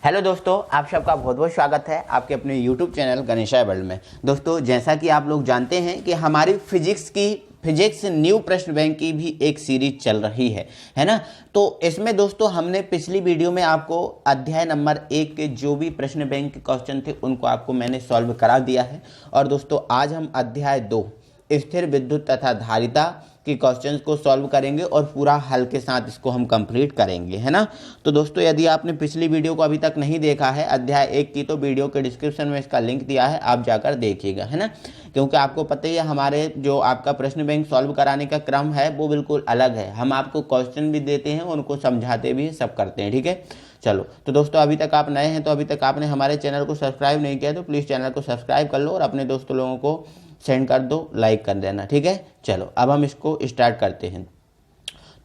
Hello दोस्तों, आप सबका बहुत बहुत स्वागत है आपके अपने YouTube चैनल गणेशा वर्ल्ड में। दोस्तों, जैसा कि आप लोग जानते हैं कि हमारी फिजिक्स न्यू प्रश्न बैंक की भी एक सीरीज चल रही है ना। तो इसमें दोस्तों हमने पिछली वीडियो में आपको अध्याय नंबर 1 के जो भी प्रश्न बैंक के क्वेश्चन थे उनको आपको मैंने सॉल्व करा दिया है। और दोस्तों आज हम अध्याय 2 स्थिर विद्युत तथा धारिता की क्वेश्चंस को सॉल्व करेंगे और पूरा हल के साथ इसको हम कंप्लीट करेंगे, है ना। तो दोस्तों यदि आपने पिछली वीडियो को अभी तक नहीं देखा है अध्याय 1 की, तो वीडियो के डिस्क्रिप्शन में इसका लिंक दिया है, आप जाकर देखिएगा, है ना। क्योंकि आपको पता ही है हमारे जो आपका प्रश्न बैंक सॉल्व कराने का क्रम है वो बिल्कुल अलग है। हम आपको क्वेश्चन भी देते हैं, उनको समझाते भी सब करते हैं, ठीक है। चलो तो दोस्तों अभी तक आप नए हैं तो अभी तक आपने हमारे चैनल को सब्सक्राइब नहीं किया तो प्लीज़ चैनल को सब्सक्राइब कर लो और अपने दोस्तों लोगों को सेंड कर दो, लाइक कर देना, ठीक है। चलो अब हम इसको स्टार्ट करते हैं।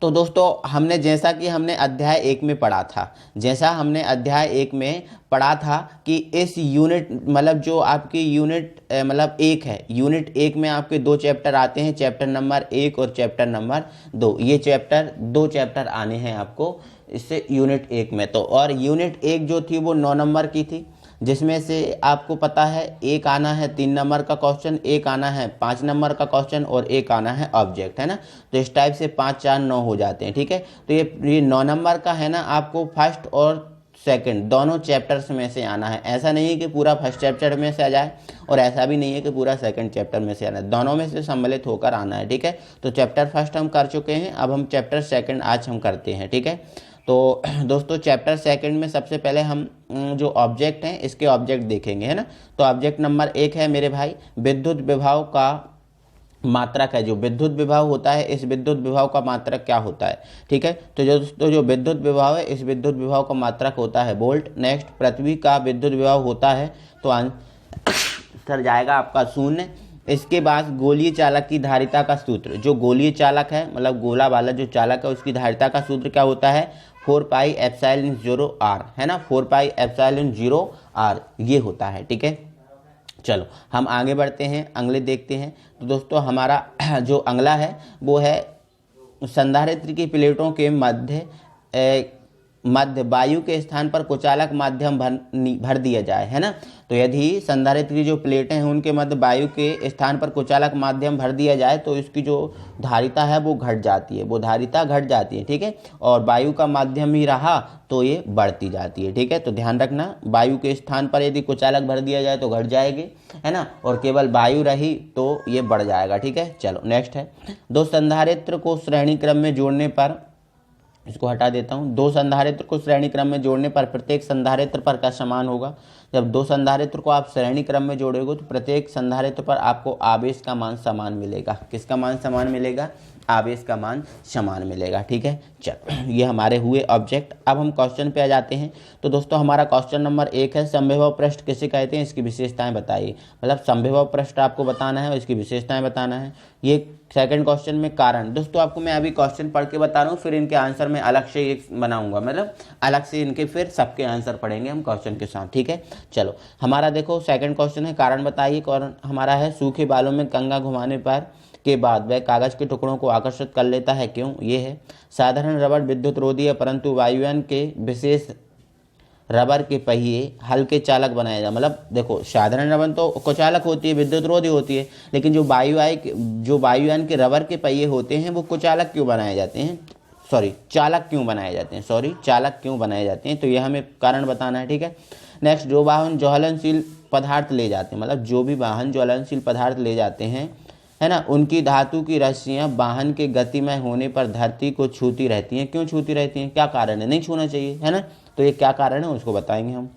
तो दोस्तों हमने अध्याय 1 में पढ़ा था, अध्याय 1 में पढ़ा था कि इस यूनिट मतलब जो आपकी यूनिट मतलब 1 है, यूनिट 1 में आपके 2 चैप्टर आते हैं, चैप्टर नंबर 1 और चैप्टर नंबर 2। ये दो चैप्टर आने हैं आपको इससे यूनिट 1 में। तो और यूनिट 1 जो थी वो 9 नंबर की थी, जिसमें से आपको पता है एक आना है 3 नंबर का क्वेश्चन, एक आना है 5 नंबर का क्वेश्चन और एक आना है ऑब्जेक्ट, है ना। तो इस टाइप से 5 4 9 हो जाते हैं, ठीक है। तो ये 9 नंबर का है ना, आपको फर्स्ट और सेकंड दोनों चैप्टर्स में से आना है। ऐसा नहीं है कि पूरा फर्स्ट चैप्टर में से आ जाए और ऐसा भी नहीं है कि पूरा सेकंड चैप्टर में से आना है, दोनों में से सम्मिलित होकर आना है, ठीक है। तो चैप्टर फर्स्ट हम कर चुके हैं, अब हम चैप्टर सेकंड आज हम करते हैं, ठीक है। तो दोस्तों चैप्टर सेकंड में सबसे पहले हम जो ऑब्जेक्ट हैं इसके ऑब्जेक्ट देखेंगे, है ना। तो ऑब्जेक्ट नंबर 1 है मेरे भाई, विद्युत विभव का मात्रक है। जो विद्युत विभव होता है, इस विद्युत विभव का मात्रक क्या होता है, ठीक है। तो जो विद्युत विभव है, इस विद्युत विभव का मात्रक होता है वोल्ट। नेक्स्ट, पृथ्वी का विद्युत विभव होता है, तो आंसर जाएगा आपका 0। इसके बाद गोलीय चालक की धारिता का सूत्र, जो गोलीय चालक है मतलब गोला वाला जो चालक है उसकी धारिता का सूत्र क्या होता है, 4 पाई एप्सिलॉन 0 r, है ना। 4 पाई एप्सिलॉन 0 r ये होता है, ठीक है। चलो हम आगे बढ़ते हैं, अगले देखते हैं। तो दोस्तों हमारा जो अगला है वो है संधारित्र की प्लेटों के मध्य वायु के स्थान पर कुचालक माध्यम भर दिया जाए, है ना। तो यदि संधारित्र की जो प्लेटें हैं उनके मध्य वायु के स्थान पर कुचालक माध्यम भर दिया जाए तो इसकी जो धारिता है वो घट जाती है, वो धारिता घट जाती है, ठीक है। और वायु का माध्यम ही रहा तो ये बढ़ती जाती है, ठीक है। तो ध्यान रखना, वायु के स्थान पर यदि कुचालक भर दिया जाए तो घट जाएगी, है ना, और केवल वायु रही तो ये बढ़ जाएगा, ठीक है। चलो नेक्स्ट है, दो संधारित्र को श्रेणी क्रम में जोड़ने पर, इसको हटा देता हूँ, 2 संधारित्र को श्रेणी क्रम में जोड़ने पर प्रत्येक संधारित्र पर का समान होगा। जब 2 संधारित्र को आप श्रेणी क्रम में जोड़ोगे तो प्रत्येक संधारित्र पर आपको आवेश का मान समान मिलेगा। किसका मान समान मिलेगा, आवेश का मान समान मिलेगा, ठीक है। चलो ये हमारे हुए ऑब्जेक्ट। अब हम क्वेश्चन पे आ जाते हैं। तो दोस्तों हमारा क्वेश्चन नंबर 1 है, समविभव पृष्ठ किसे कहते हैं, इसकी विशेषताएं बताइए। मतलब समविभव पृष्ठ आपको बताना है और इसकी विशेषताएं बताना है। ये सेकंड क्वेश्चन में कारण, दोस्तों आपको मैं अभी क्वेश्चन पढ़ के बता रहा हूँ, फिर इनके आंसर में अलग से एक बनाऊंगा, मतलब अलग से इनके फिर सबके आंसर पढ़ेंगे हम क्वेश्चन के साथ, ठीक है। चलो हमारा देखो सेकंड क्वेश्चन है, कारण बताइए। कारण हमारा है, सूखे बालों में कंघा घुमाने पर के बाद वह कागज के टुकड़ों को आकर्षित कर लेता है, क्यों, ये है। साधारण रबड़ विद्युत रोधी है परंतु वायुयान के विशेष रबर के पहिए हल्के चालक बनाए जाए। मतलब देखो साधारण रबर तो कुचालक होती है, विद्युत रोधी होती है, लेकिन जो वायुयान के रबर के पहिए होते हैं वो कुचालक क्यों बनाए जाते हैं, चालक क्यों बनाए जाते हैं, तो यह हमें कारण बताना है, ठीक है। नेक्स्ट, जो वाहन ज्वलनशील पदार्थ ले जाते हैं, मतलब जो भी वाहन ज्वलनशील पदार्थ ले जाते हैं, है ना, उनकी धातु की रस्सियां वाहन के गतिमय होने पर धरती को छूती रहती हैं, क्यों छूती रहती हैं, क्या कारण है, नहीं छूना चाहिए, है ना। तो ये क्या कारण है उसको बताएंगे हम,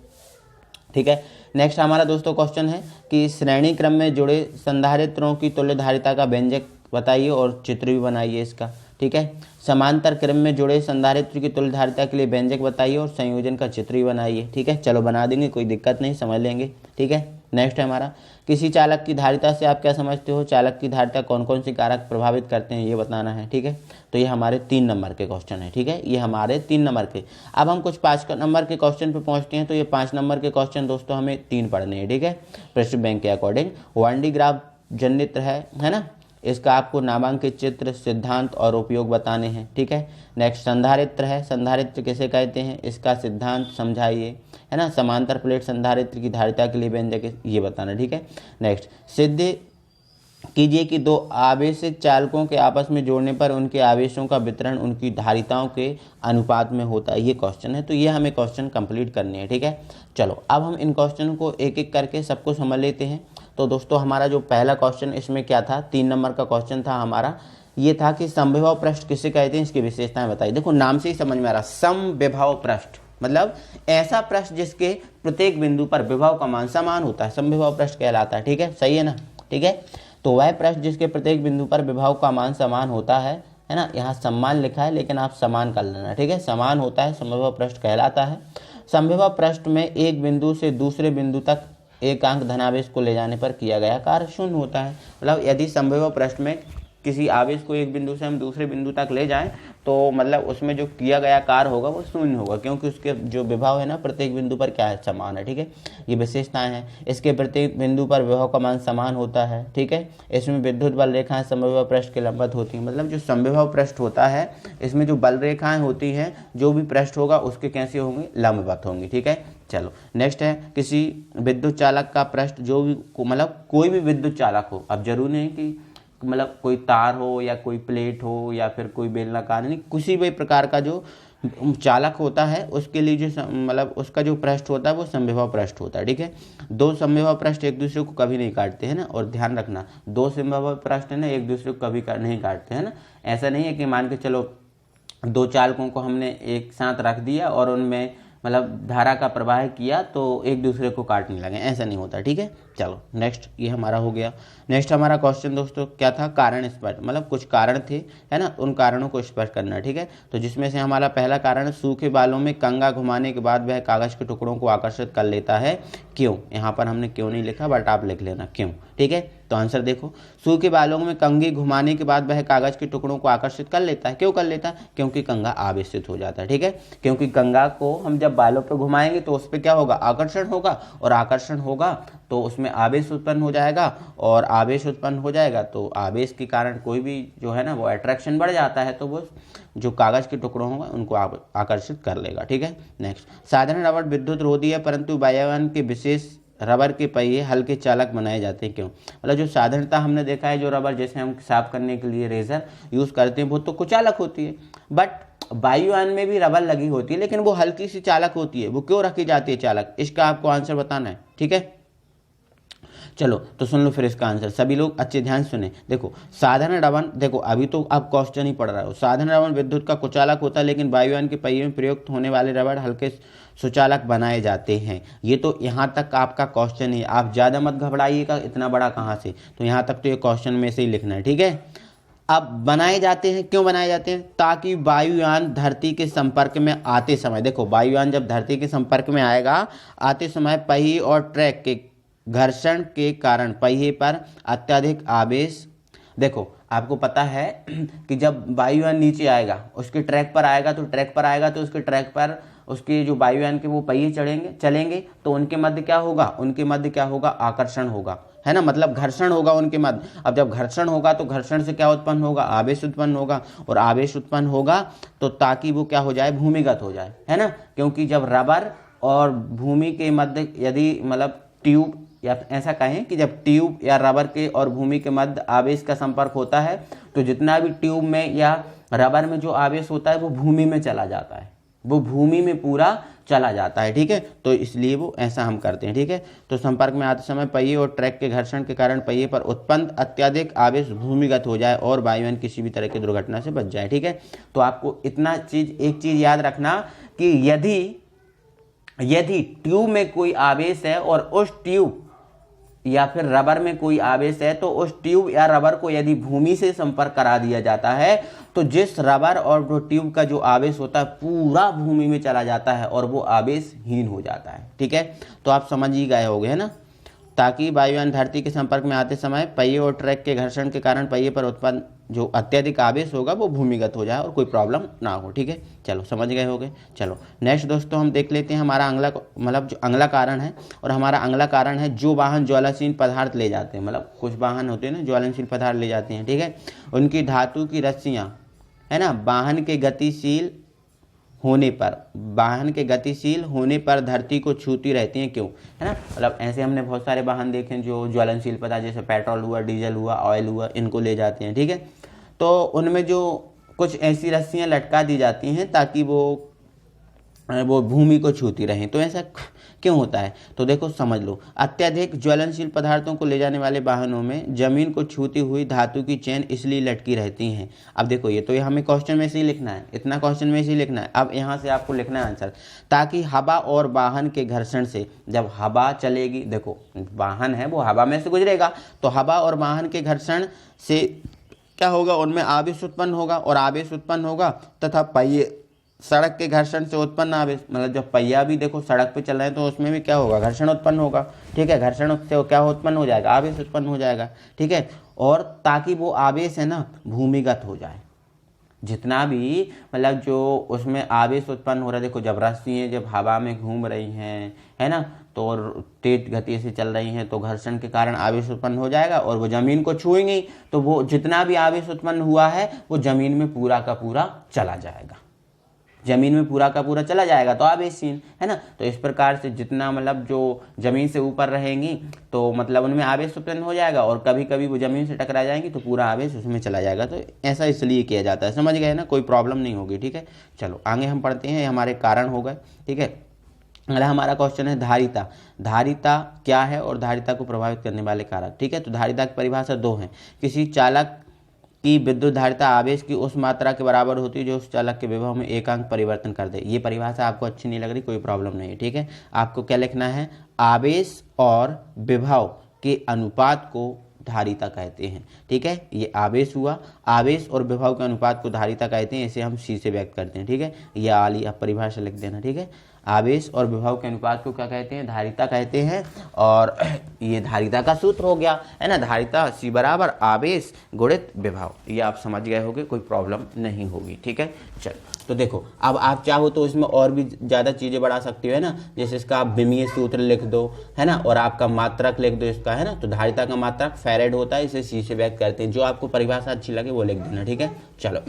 ठीक है। नेक्स्ट हमारा दोस्तों क्वेश्चन है कि श्रेणी क्रम में जुड़े संधारित्रों की तुल्य धारिता का व्यंजक बताइए और चित्र भी बनाइए इसका, ठीक है। समांतर क्रम में जुड़े संधारित्र की तुल्य धारिता के लिए व्यंजक बताइए और संयोजन का चित्र भी बनाइए, ठीक है। चलो बना देंगे, कोई दिक्कत नहीं, समझ लेंगे, ठीक है। नेक्स्ट है हमारा, किसी चालक की धारिता से आप क्या समझते हो, चालक की धारिता कौन कौन से कारक प्रभावित करते हैं ये बताना है, ठीक है। तो ये हमारे 3 नंबर के क्वेश्चन है, ठीक है, ये हमारे 3 नंबर के। अब हम कुछ 5 नंबर के क्वेश्चन पे पहुंचते हैं। तो ये 5 नंबर के क्वेश्चन दोस्तों हमें 3 पढ़ने हैं, ठीक है, प्रश्न बैंक के अकॉर्डिंग। 1D ग्राफ जनित्र है ना, इसका आपको नामांकित चित्र, सिद्धांत और उपयोग बताने हैं, ठीक है। नेक्स्ट संधारित्र है, संधारित्र किसे कहते हैं, इसका सिद्धांत समझाइए, है ना। समांतर प्लेट संधारित्र की धारिता के लिए व्यंजक ये बताना, ठीक है। नेक्स्ट, सिद्ध कीजिए कि दो आवेशित चालकों के आपस में जोड़ने पर उनके आवेशों का वितरण उनकी धारिताओं के अनुपात में होता है। ये क्वेश्चन है, तो ये हमें क्वेश्चन कंप्लीट करने हैं, ठीक है। चलो अब हम इन क्वेश्चन को एक एक करके सबको समझ लेते हैं। तो दोस्तों हमारा जो पहला क्वेश्चन इसमें क्या था, 3 नंबर का क्वेश्चन था हमारा, ये था कि समविभव पृष्ठ किसे कहते हैं, इसकी विशेषताएं बताइए। देखो नाम से ही समझ में आ रहा, समविभव पृष्ठ मतलब ऐसा पृष्ठ जिसके प्रत्येक बिंदु पर विभव का मान समान होता है, समविभव पृष्ठ कहलाता है, ठीक है, सही है ना, ठीक है। तो वह पृष्ठ जिसके प्रत्येक बिंदु पर विभव का मान समान होता है ना, यहाँ समान लिखा है लेकिन आप समान कर लेना, ठीक है, समान होता है, समविभव पृष्ठ कहलाता है। समविभव पृष्ठ में एक बिंदु से दूसरे बिंदु तक एकांक धनावेश को ले जाने पर किया गया कार्य शून्य होता है। मतलब यदि समविभव पृष्ठ में किसी आवेश को एक बिंदु से हम दूसरे बिंदु तक ले जाएं तो मतलब उसमें जो किया गया कार्य होगा वो शून्य होगा, क्योंकि उसके जो विभव है ना प्रत्येक बिंदु पर क्या है, समान है, ठीक है। ये विशेषताएं हैं। इसके प्रत्येक बिंदु पर विभव का मान समान होता है, ठीक है। इसमें विद्युत बल रेखाएं समविभव पृष्ठ के लंबवत होती हैं। मतलब जो समविभव पृष्ठ होता है इसमें जो बल रेखाएं होती हैं, जो भी पृष्ठ होगा उसके कैसे होंगी, लंबवत होंगी, ठीक है। चलो नेक्स्ट है, किसी विद्युत चालक का पृष्ठ जो भी मतलब कोई भी विद्युत चालक हो, अब जरूरी नहीं कि मतलब कोई तार हो या कोई प्लेट हो या फिर कोई बेलनाकार, नहीं, किसी भी प्रकार का जो चालक होता है उसके लिए जो मतलब उसका जो पृष्ठ होता है वो समविभव पृष्ठ होता है, ठीक है। दो समविभव पृष्ठ एक दूसरे को कभी नहीं काटते हैं ना, और ध्यान रखना दो समविभव पृष्ठ है ना एक दूसरे को कभी नहीं काटते हैं ना। ऐसा नहीं है कि मान के चलो दो चालकों को हमने एक साथ रख दिया और उनमें मतलब धारा का प्रवाह किया तो एक दूसरे को काटने लगे, ऐसा नहीं होता, ठीक है। चलो नेक्स्ट, ये हमारा हो गया। नेक्स्ट हमारा क्वेश्चन दोस्तों क्या था, कारण स्पष्ट, मतलब कुछ कारण थे है ना, उन कारणों को स्पष्ट करना, ठीक है। तो जिसमें से हमारा पहला कारण, सूखे बालों में कंघा घुमाने के बाद वह कागज के टुकड़ों को आकर्षित कर लेता है, क्यों। यहाँ पर हमने क्यों नहीं लिखा बट आप लिख लेना क्यों, ठीक है। तो आंसर देखो, सूखे बालों में कंघी घुमाने के बाद वह कागज के टुकड़ों को आकर्षित कर लेता है, क्यों कर लेता है, क्योंकि कंघा आवेशित हो जाता है, ठीक है। क्योंकि कंघा को हम जब बालों पर घुमाएंगे तो उस पर क्या होगा, आकर्षण होगा, और आकर्षण होगा तो उसमें आवेश उत्पन्न हो जाएगा, और आवेश उत्पन्न हो जाएगा तो आवेश के कारण कोई भी जो है ना वो अट्रैक्शन बढ़ जाता है, तो वो जो कागज के टुकड़ों होंगे उनको आकर्षित कर लेगा, ठीक है। नेक्स्ट, साधारण रबड़ विद्युत रोधी है परंतु वायुयान के विशेष रबर के पहिए हल्के चालक बनाए जाते हैं, क्यों। मतलब जो साधारणतः हमने देखा है जो रबर जैसे हम साफ करने के लिए रेजर यूज करते हैं वो तो कुचालक होती है, बट वायुयान में भी रबर लगी होती है लेकिन वो हल्की सी चालक होती है। वो क्यों रखी जाती है चालक, इसका आपको आंसर बताना है, ठीक है। चलो तो सुन लो फिर इसका आंसर, सभी लोग अच्छे ध्यान सुने। देखो साधारण रबड़, देखो अभी तो आप क्वेश्चन ही पढ़ रहे हो, साधारण रबड़ विद्युत का कुचालक होता है लेकिन वायुयान के पहिए में प्रयुक्त होने वाले रबड़ हल्के सुचालक बनाए जाते हैं। ये तो यहाँ तक आपका क्वेश्चन है, आप ज़्यादा मत घबराइएगा, इतना बड़ा कहाँ से, तो यहाँ तक तो ये क्वेश्चन में से ही लिखना है, ठीक है। अब बनाए जाते हैं, क्यों बनाए जाते हैं, ताकि वायुयान धरती के संपर्क में आते समय, देखो वायुयान जब धरती के संपर्क में आएगा आते समय पहिए और ट्रैक के घर्षण के कारण पहिए पर अत्यधिक आवेश, देखो आपको पता है कि जब वायुयान नीचे आएगा उसके ट्रैक पर आएगा तो उसके ट्रैक पर उसके जो वायुयान के वो पहिए चलेंगे तो उनके मध्य क्या होगा, आकर्षण होगा, है ना, मतलब घर्षण होगा उनके मध्य। अब जब घर्षण होगा तो घर्षण से क्या उत्पन्न होगा, आवेश उत्पन्न होगा, और आवेश उत्पन्न होगा तो ताकि वो क्या हो जाए, भूमिगत हो जाए, है ना। क्योंकि जब रबर और भूमि के मध्य यदि मतलब ट्यूब, या ऐसा कहें कि जब ट्यूब या रबर के और भूमि के मध्य आवेश का संपर्क होता है तो जितना भी ट्यूब में या रबर में जो आवेश होता है वो भूमि में चला जाता है, वो भूमि में पूरा चला जाता है, ठीक है। तो इसलिए वो ऐसा हम करते हैं, ठीक है। तो संपर्क में आते समय पहिए और ट्रैक के घर्षण के कारण पहिए पर उत्पन्न अत्यधिक आवेश भूमिगत हो जाए और वायुयान किसी भी तरह की दुर्घटना से बच जाए, ठीक है। तो आपको इतना एक चीज याद रखना कि यदि ट्यूब में कोई आवेश है और उस ट्यूब या फिर रबर में कोई आवेश है तो उस ट्यूब या रबर को यदि भूमि से संपर्क करा दिया जाता है तो जिस रबर और जो ट्यूब का जो आवेश होता है पूरा भूमि में चला जाता है और वो आवेशहीन हो जाता है, ठीक है। तो आप समझ ही गए होंगे, है ना। ताकि वायुयान धरती के संपर्क में आते समय पहिए और ट्रैक के घर्षण के कारण पहिए पर उत्पन्न जो अत्यधिक आवेश होगा वो भूमिगत हो जाए और कोई प्रॉब्लम ना हो, ठीक है। चलो समझ गए होंगे। चलो नेक्स्ट दोस्तों हम देख लेते हैं हमारा अगला कारण है, और हमारा अगला कारण है जो वाहन ज्वालाशील पदार्थ ले जाते हैं, मतलब कुछ वाहन होते हैं ना ज्वलनशील पदार्थ ले जाते हैं, ठीक है। उनकी धातु की रस्सियाँ, है ना, वाहन के गतिशील होने पर, वाहन के गतिशील होने पर धरती को छूती रहती हैं, क्यों, है ना। मतलब ऐसे हमने बहुत सारे वाहन देखे जो ज्वलनशील पदार्थ जैसे पेट्रोल हुआ, डीजल हुआ, ऑयल हुआ, इनको ले जाते हैं, ठीक है। तो उनमें जो कुछ ऐसी रस्सियाँ लटका दी जाती हैं ताकि वो भूमि को छूती रहें। तो ऐसा क्यों होता है, तो देखो समझ लो। अत्यधिक ज्वलनशील पदार्थों को ले जाने वाले वाहनों में जमीन को छूती हुई धातु की चेन इसलिए लटकी रहती हैं। अब देखो ये तो हमें क्वेश्चन में से ही लिखना है, इतना क्वेश्चन में से ही लिखना है। अब यहाँ से आपको लिखना है आंसर, ताकि हवा और वाहन के घर्षण से, जब हवा चलेगी, देखो वाहन है वो हवा में से गुजरेगा, तो हवा और वाहन के घर्षण से क्या होगा, उनमें आवेश उत्पन्न होगा, और आवेश उत्पन्न होगा तथा पहिए सड़क के घर्षण से उत्पन्न आवेश, मतलब जब पहिया भी देखो सड़क पे चल रहे हैं तो उसमें भी क्या होगा, घर्षण उत्पन्न होगा, ठीक है। घर्षण से क्या उत्पन्न हो जाएगा, आवेश उत्पन्न हो जाएगा, ठीक है। और ताकि वो आवेश है ना भूमिगत हो जाए, जितना भी मतलब जो उसमें आवेश उत्पन्न हो रहा है, देखो जब रस्सियाँ जब हवा में घूम रही हैं, है ना, तो तेज गति से चल रही हैं, तो घर्षण के कारण आवेश उत्पन्न हो जाएगा और वो जमीन को छुएंगी, तो वो जितना भी आवेश उत्पन्न हुआ है वो जमीन में पूरा का पूरा चला जाएगा, जमीन में पूरा का पूरा चला जाएगा, तो आवेशहीन, है ना। तो इस प्रकार से जितना मतलब जो जमीन से ऊपर रहेंगी तो मतलब उनमें आवेश उत्पन्न हो जाएगा, और कभी कभी वो जमीन से टकरा जाएंगी तो पूरा आवेश उसमें चला जाएगा। तो ऐसा इसलिए किया जाता है, समझ गए ना, कोई प्रॉब्लम नहीं होगी, ठीक है। चलो आगे हम पढ़ते हैं, हमारे कारण हो गए, ठीक है। अगला हमारा क्वेश्चन है धारिता। धारिता क्या है और धारिता को प्रभावित करने वाले कारक, ठीक है। तो धारिता की परिभाषा दो है, किसी चालक की विद्युत धारिता आवेश की उस मात्रा के बराबर होती है जो उस चालक के विभव में एकांक परिवर्तन कर दे। ये परिभाषा आपको अच्छी नहीं लग रही, कोई प्रॉब्लम नहीं, ठीक है। आपको क्या लिखना है, आवेश और विभव के अनुपात को धारिता कहते हैं, ठीक है। ये आवेश हुआ, आवेश और विभव के अनुपात को धारिता कहते हैं, इसे हम सी से व्यक्त करते हैं, ठीक है। ये आली आप परिभाषा लिख देना, ठीक है। आवेश और विभव के अनुपात को क्या कहते हैं, धारिता कहते हैं। और ये धारिता का सूत्र हो गया, है ना, धारिता C बराबर आवेश गुणित विभव। ये आप समझ गए होगे, कोई प्रॉब्लम नहीं होगी, ठीक है। चल तो देखो अब आप चाहो तो इसमें और भी ज़्यादा चीज़ें बढ़ा सकते हो, है ना, जैसे इसका आप विमीय सूत्र लिख दो, है ना, और आपका मात्रक लिख दो इसका, है ना। तो धारिता का मात्रक फैरेड होता है, इसे C से व्यक्त करते हैं। जो आपको परिभाषा अच्छी लगे वो लिख देना, ठीक है। चलो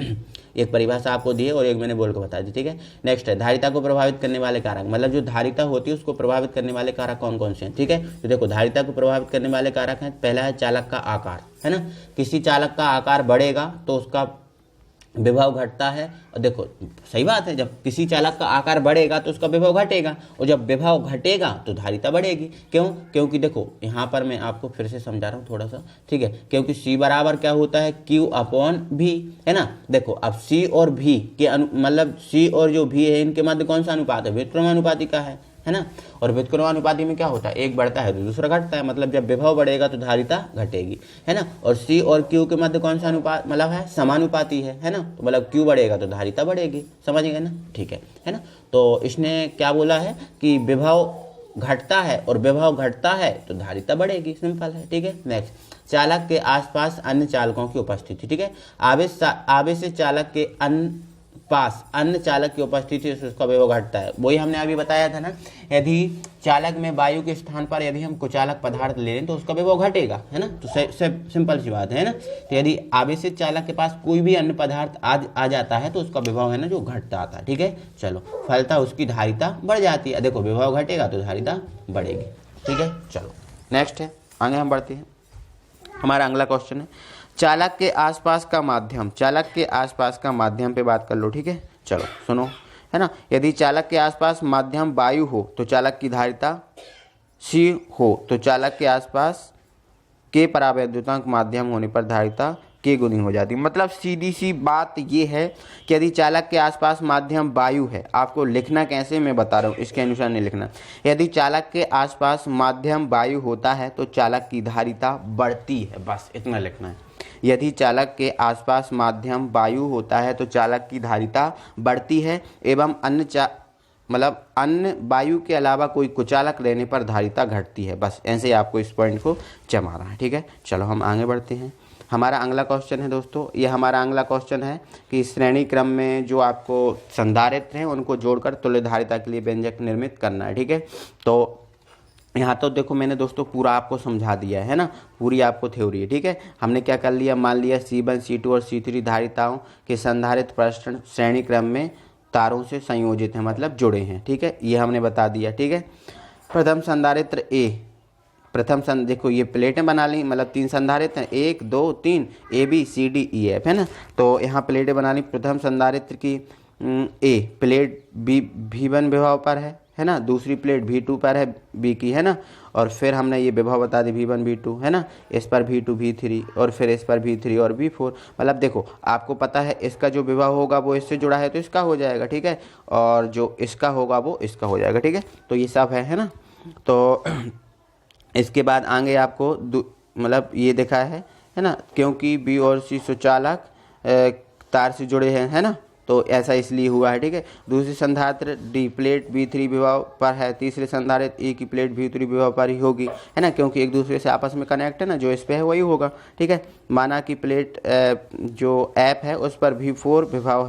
एक परिभाषा आपको दी है और एक मैंने बोल के बता दी, ठीक है। नेक्स्ट है धारिता को प्रभावित करने वाले कारक, मतलब जो धारिता होती है उसको प्रभावित करने वाले कारक कौन कौन से हैं, ठीक है। तो देखो धारिता को प्रभावित करने वाले कारक हैं, पहला है चालक का आकार, है ना। किसी चालक का आकार बढ़ेगा तो उसका विभव घटता है, और देखो सही बात है, जब किसी चालक का आकार बढ़ेगा तो उसका विभव घटेगा, और जब विभव घटेगा तो धारिता बढ़ेगी। क्यों, क्योंकि देखो यहाँ पर मैं आपको फिर से समझा रहा हूँ थोड़ा सा, ठीक है। क्योंकि C बराबर क्या होता है, Q/V, है ना। देखो अब C और V के मतलब C और जो V है इनके मध्य कौन सा अनुपात है, व्युत्क्रमानुपाती का है ना। और व्युत्क्रमानुपाती में क्या होता है, एक बढ़ता है तो दूसरा घटता है, मतलब जब विभव बढ़ेगा तो धारिता घटेगी, है ना। और C और Q के मध्य कौन सा अनुपात मतलब है, समानुपाती है ना। तो मतलब Q बढ़ेगा तो धारिता बढ़ेगी, समझ गए ना, ठीक है ना। तो इसने क्या बोला है कि विभव घटता है और विभव घटता है तो धारिता बढ़ेगी, सिंपल है, ठीक है। नेक्स्ट, चालक के आसपास अन्य चालकों की उपस्थिति, ठीक है। आवेश से चालक के पास अन्य चालक की उपस्थिति से उसका विभव घटता है। वही हमने अभी बताया था ना, यदि चालक में वायु के स्थान पर यदि हम कुचालक पदार्थ ले लें तो उसका विभव घटेगा, है ना। तो सिंपल सी बात है ना। तो यदि आवेशित चालक के पास कोई भी अन्य पदार्थ आ जाता है तो उसका विभव है ना जो घटता आता है, ठीक है। चलो फलता उसकी धारिता बढ़ जाती है, देखो विभव घटेगा तो धारिता बढ़ेगी, ठीक है। चलो नेक्स्ट है, आगे हम बढ़ते हैं। हमारा अगला क्वेश्चन है चालक के आसपास का माध्यम। चालक के आसपास का माध्यम पे बात कर लो, ठीक है। चलो सुनो, है ना। यदि चालक के आसपास माध्यम वायु हो तो चालक की धारिता C हो, तो चालक के आसपास के परावैद्युतांक माध्यम होने पर धारिता K गुनी हो जाती है। मतलब सीधी सी बात ये है कि यदि चालक के आसपास माध्यम वायु है, आपको लिखना कैसे मैं बता रहा हूँ, इसके अनुसार नहीं लिखना। यदि चालक के आसपास माध्यम वायु होता है तो चालक की धारिता बढ़ती है, बस इतना लिखना है। यदि चालक के आसपास माध्यम वायु होता है तो चालक की धारिता बढ़ती है एवं अन्य वायु के अलावा कोई कुचालक रहने पर धारिता घटती है। बस ऐसे आपको इस पॉइंट को जमाना है, ठीक है। चलो हम आगे बढ़ते हैं। हमारा अगला क्वेश्चन है दोस्तों, ये हमारा अगला क्वेश्चन है कि श्रेणी क्रम में जो आपको संधारित्र हैं उनको जोड़कर तुल्य धारिता के लिए व्यंजक निर्मित करना है, ठीक है। तो यहाँ तो देखो मैंने दोस्तों पूरा आपको समझा दिया है ना, पूरी आपको थ्योरी है, ठीक है। हमने क्या कर लिया, मान लिया C1, C2 और C3 धारिताओं के संधारित्र प्रश्न श्रेणी क्रम में तारों से संयोजित हैं, मतलब जुड़े हैं। ठीक है, ये हमने बता दिया। ठीक है, प्रथम संधारित्र ए, देखो ये प्लेटें बना ली, मतलब 3 संधारित्र हैं, 1 2 3, A B C D E F, है ना। तो यहाँ प्लेटें बना ली। प्रथम संधारित्र की ए प्लेट V1 विभव पर है ना, दूसरी प्लेट V2 पर है, बी की, है ना। और फिर हमने ये विभव बता दी V1 V2, है ना, इस पर V2 V3 और फिर इस पर V3 और V4। मतलब देखो आपको पता है इसका जो विभव होगा वो इससे जुड़ा है तो इसका हो जाएगा। ठीक है, और जो इसका होगा वो इसका हो जाएगा। ठीक है, तो ये सब है ना। तो इसके बाद आगे आपको मतलब ये दिखा है ना, क्योंकि बी और सी सुचालक तार से जुड़े हैं, है ना, तो ऐसा इसलिए हुआ है। ठीक है, दूसरी संधारित्र डी प्लेट V3 विभव पर है, तीसरे संधारित्र ई की प्लेट V3 विभव पर ही होगी, है ना, क्योंकि एक दूसरे से आपस में कनेक्ट है ना, जो इस पे है वही होगा। ठीक है, माना कि प्लेट जो ऐप है उस पर V4 विभव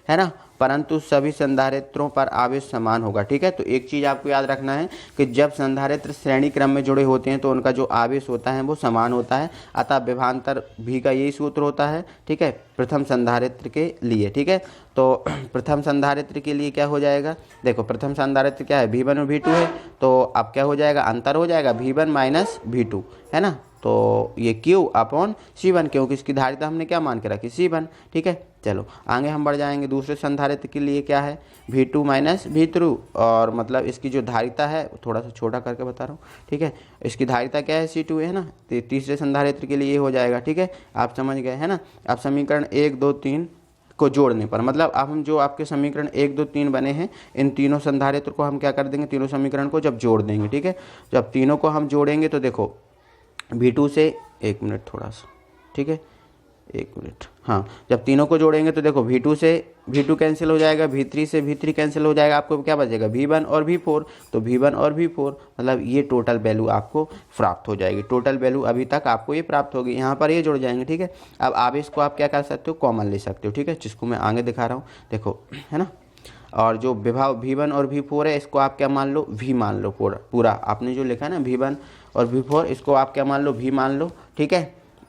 है ना, परंतु सभी संधारित्रों पर आवेश समान होगा। ठीक है, तो एक चीज़ आपको याद रखना है कि जब संधारित्र श्रेणी क्रम में जुड़े होते हैं तो उनका जो आवेश होता है वो समान होता है, अतः विभवांतर भी का यही सूत्र होता है। ठीक है, प्रथम संधारित्र के लिए। ठीक है, तो प्रथम संधारित्र के लिए क्या हो जाएगा, देखो प्रथम संधारित्र क्या है, V1 और V2 है, तो अब क्या हो जाएगा, अंतर हो जाएगा V1 माइनस V2, है ना। तो ये Q अपॉन C1, क्योंकि इसकी धारिता हमने क्या मान के रखी, C1। ठीक है, चलो आगे हम बढ़ जाएंगे। दूसरे संधारित्र के लिए क्या है, V2 माइनस V3, और मतलब इसकी जो धारिता है थोड़ा सा छोटा करके बता रहा हूँ। ठीक है, इसकी धारिता क्या है, C2 है ना। तीसरे संधारित्र के लिए ये हो जाएगा। ठीक है, आप समझ गए, है ना। अब समीकरण 1 2 3 को जोड़ने पर, मतलब अब हम जो आपके समीकरण 1 2 3 बने हैं, इन तीनों संधारित्र को हम क्या कर देंगे, तीनों समीकरण को जब जोड़ देंगे। ठीक है, जब तीनों को हम जोड़ेंगे तो देखो V2 से, एक मिनट थोड़ा सा, ठीक है, एक मिनट, हाँ, जब तीनों को जोड़ेंगे तो देखो V2 से V2 कैंसिल हो जाएगा, V3 से V3 कैंसिल हो जाएगा, आपको क्या बचेगा, V1 और V4। तो V1 और V4 मतलब ये टोटल वैल्यू आपको प्राप्त हो जाएगी। टोटल वैल्यू अभी तक आपको ये प्राप्त होगी, यहाँ पर ये जुड़ जाएंगे। ठीक है, अब आवेश को आप क्या कर सकते हो, कॉमन ले सकते हो। ठीक है, जिसको मैं आगे दिखा रहा हूँ, देखो, है ना। और जो विभव V1 और V4 है इसको आप क्या मान लो, V मान लो। पूरा आपने जो लिखा है ना V1 और V4, इसको आप क्या मान लो, V मान लो। ठीक है,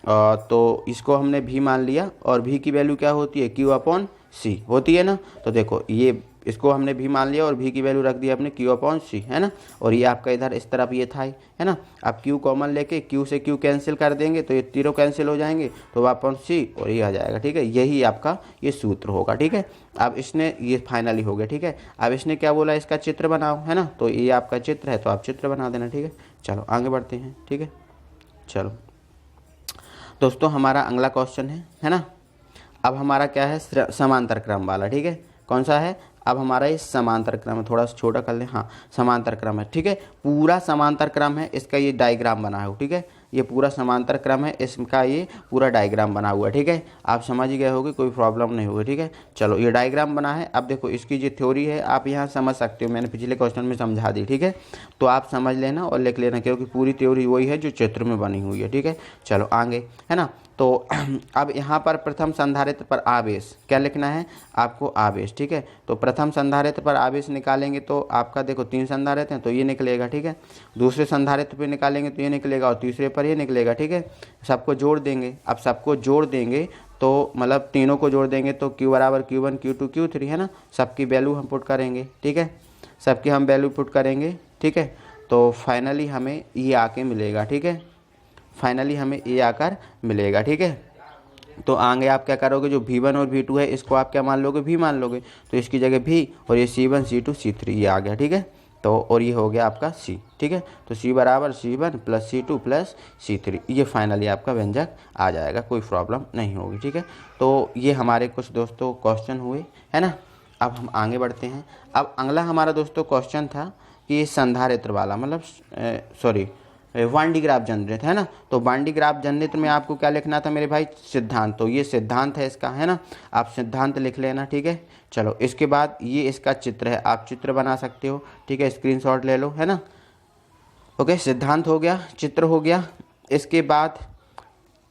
तो इसको हमने V मान लिया, और V की वैल्यू क्या होती है, Q अपॉन C होती है ना। तो देखो ये इसको हमने V मान लिया और V की वैल्यू रख दी अपने Q अपॉन C, है ना। और ये आपका इधर इस तरफ ये था, है ना। अब Q कॉमन लेके Q से Q कैंसिल कर देंगे तो ये तीनों कैंसिल हो जाएंगे, तो अपॉन C और ये आ जाएगा। ठीक है, यही आपका ये सूत्र होगा। ठीक है, अब इसने ये फाइनली हो गया। ठीक है, अब इसने क्या बोला, इसका चित्र बनाओ, है ना। तो ये आपका चित्र है, तो आप चित्र बना देना। ठीक है, चलो आगे बढ़ते हैं। ठीक है, चलो दोस्तों हमारा अगला क्वेश्चन है ना। अब हमारा क्या है, समांतर क्रम वाला। ठीक है, कौन सा है, अब हमारा ये समांतर क्रम है, थोड़ा सा छोटा कर लें, हाँ समांतर क्रम है। ठीक है, पूरा समांतर क्रम है, इसका ये डायग्राम बना है। ठीक है, ये पूरा समांतर क्रम है, इसका ये पूरा डायग्राम बना हुआ है। ठीक है, आप समझ गए होगे, कोई प्रॉब्लम नहीं होगी। ठीक है, चलो ये डायग्राम बना है। अब देखो इसकी जो थ्योरी है आप यहाँ समझ सकते हो, मैंने पिछले क्वेश्चन में समझा दी। ठीक है, तो आप समझ लेना और लिख लेना, क्योंकि पूरी थ्योरी वही है जो चित्र में बनी हुई है। ठीक है, चलो आगे, है ना। तो अब यहाँ पर प्रथम संधारित्र पर आवेश क्या लिखना है आपको, आवेश। ठीक है, तो प्रथम संधारित्र पर आवेश निकालेंगे तो आपका देखो 3 संधारित्र हैं तो ये निकलेगा। ठीक है, दूसरे संधारित्र पे निकालेंगे तो ये निकलेगा, और तीसरे पर ये निकलेगा। ठीक है, सबको जोड़ देंगे। अब सबको जोड़ देंगे तो मतलब तीनों को जोड़ देंगे तो Q बराबर Q1 Q2 Q3, है ना। सबकी वैल्यू हम पुट करेंगे। ठीक है, सबकी हम वैल्यू पुट करेंगे। ठीक है, तो फाइनली हमें ये आके मिलेगा। ठीक है, फाइनली हमें ये आकर मिलेगा। ठीक है, तो आगे आप क्या करोगे, जो V1 और V2 है इसको आप क्या मान लोगे, V मान लोगे। तो इसकी जगह V, और ये C1 C2 C3 ये आ गया। ठीक है, तो और ये हो गया आपका C। ठीक है, तो C बराबर C1 plus C2 plus C3, ये फाइनली आपका व्यंजक आ जाएगा, कोई प्रॉब्लम नहीं होगी। ठीक है, तो ये हमारे कुछ दोस्तों क्वेश्चन हुए, है ना। अब हम आगे बढ़ते हैं। अब अगला हमारा दोस्तों क्वेश्चन था कि संधारित्र वाला, मतलब सॉरी वांडी ग्राफ जनरेटर, है ना। तो वांडी ग्राफ जनरेटर में आपको क्या लिखना था मेरे भाई, सिद्धांत। तो ये सिद्धांत है इसका, है ना, आप सिद्धांत लिख लेना। ठीक है, चलो इसके बाद ये इसका चित्र है, आप चित्र बना सकते हो। ठीक है, स्क्रीनशॉट ले लो, है ना। ओके, सिद्धांत हो गया, चित्र हो गया। इसके बाद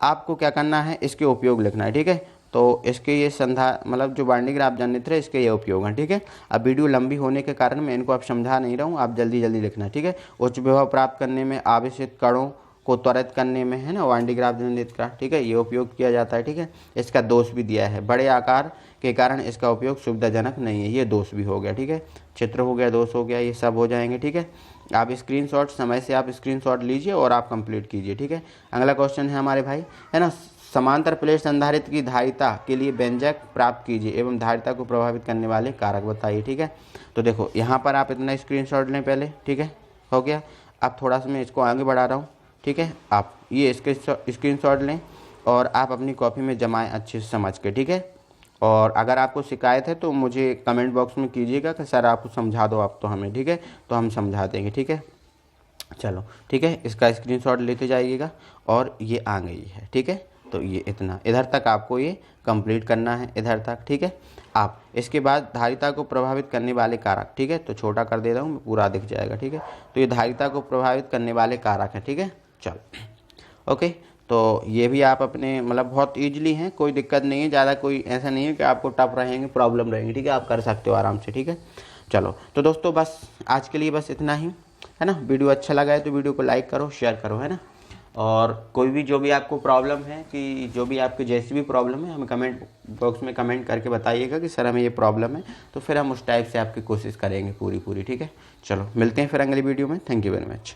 आपको क्या करना है, इसके उपयोग लिखना है। ठीक है, तो इसके ये मतलब जो वांडी ग्राफ जनरेटर है इसके ये उपयोग हैं। ठीक है, अब वीडियो लंबी होने के कारण मैं इनको आप समझा नहीं रहा हूँ, आप जल्दी जल्दी लिखना है। ठीक है, उच्च विभव प्राप्त करने में आवेशित कणों को त्वरित करने में, है ना, वान डी ग्राफ निर्धारित का, ठीक है, ये उपयोग किया जाता है, ठीक है। इसका दोष भी दिया है, बड़े आकार के कारण इसका उपयोग सुविधाजनक नहीं है, ये दोष भी हो गया, ठीक है। चित्र हो गया, दोष हो गया, ये सब हो जाएंगे, ठीक है। आप स्क्रीनशॉट समय से आप स्क्रीनशॉट लीजिए और आप कंप्लीट कीजिए, ठीक है। अगला क्वेश्चन है हमारे भाई, है ना, समांतर प्लेट संधारित्र की धारिता के लिए व्यंजक प्राप्त कीजिए एवं धारिता को प्रभावित करने वाले कारक बताइए, ठीक है। तो देखो यहाँ पर आप इतना स्क्रीनशॉट लें पहले, ठीक है, हो गया। अब थोड़ा सा मैं इसको आगे बढ़ा रहा हूँ, ठीक है। आप ये स्क्रीनशॉट लें और आप अपनी कॉपी में जमाएं अच्छे से समझ के, ठीक है। और अगर आपको शिकायत है तो मुझे कमेंट बॉक्स में कीजिएगा कि सर आपको समझा दो आप तो हमें, ठीक है, तो हम समझा देंगे, ठीक है। चलो ठीक है, इसका स्क्रीनशॉट लेते जाइएगा और ये आ गई है, ठीक है। तो ये इतना इधर तक आपको ये कंप्लीट करना है, इधर तक, ठीक है। आप इसके बाद धारिता को प्रभावित करने वाले कारक, ठीक है, तो छोटा कर दे रहा हूँ, पूरा दिख जाएगा, ठीक है। तो ये धारिता को प्रभावित करने वाले कारक हैं, ठीक है। चलो ओके, तो ये भी आप अपने मतलब बहुत ईजिली हैं, कोई दिक्कत नहीं है, ज़्यादा कोई ऐसा नहीं है कि आपको टफ रहेंगे, प्रॉब्लम रहेंगे, ठीक है, आप कर सकते हो आराम से, ठीक है। चलो तो दोस्तों बस आज के लिए बस इतना ही, है ना। वीडियो अच्छा लगा है तो वीडियो को लाइक करो, शेयर करो, है ना। और कोई भी जो भी आपको प्रॉब्लम है, कि जो भी आपकी जैसी भी प्रॉब्लम है, हमें कमेंट बॉक्स में कमेंट करके बताइएगा कि सर हमें ये प्रॉब्लम है, तो फिर हम उस टाइप से आपकी कोशिश करेंगे पूरी, ठीक है। चलो मिलते हैं फिर अगली वीडियो में, थैंक यू वेरी मच।